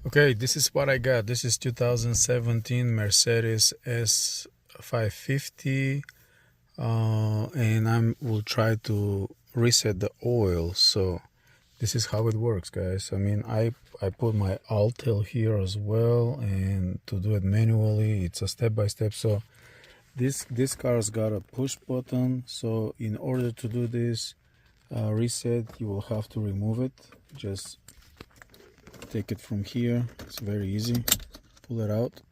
Okay, this is what I got. This is 2017 Mercedes S550, and I will try to reset the oil. So this is how it works, guys. I mean, I put my Altel here as well, and to do it manually, it's a step-by-step. So this car's got a push button. So in order to do this reset, you will have to remove it. Just take it from here. It's very easy. Pull it out.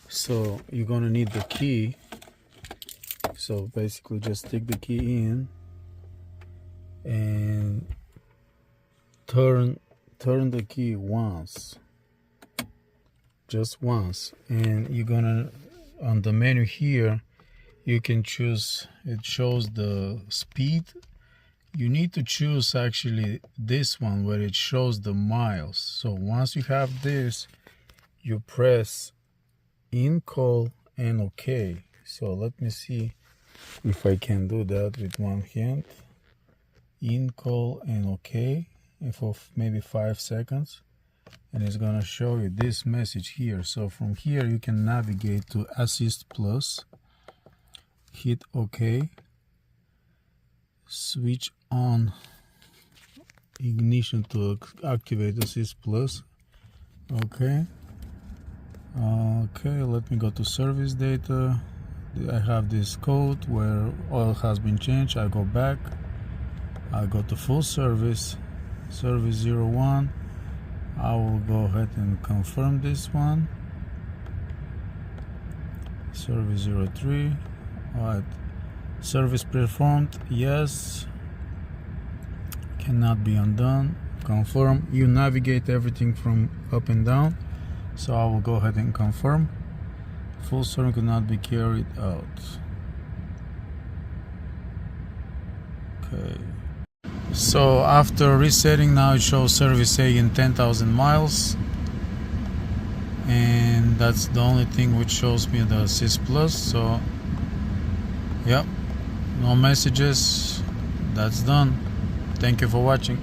So you're gonna need the key. So basically just stick the key in and turn the key once, just once, and you're gonna, on the menu here, you can choose, it shows the speed. You need to choose actually this one where it shows the miles. So once you have this, you press in call and OK. So let me see if I can do that with one hand. In call and OK for maybe 5 seconds, and it's gonna show you this message here. So from here you can navigate to Assist Plus, hit OK, switch on ignition to activate Assist Plus. Okay, let me go to service data. I have this code where oil has been changed. I go back, I go to full service 01. I will go ahead and confirm this one. Service 03. Alright, service performed, yes. Cannot be undone. Confirm. You navigate everything from up and down, so I will go ahead and confirm. Full service cannot be carried out. Okay, so after resetting, now it shows service saying 10,000 miles, and that's the only thing which shows me the Assist Plus. So yep, no messages. That's done. Thank you for watching.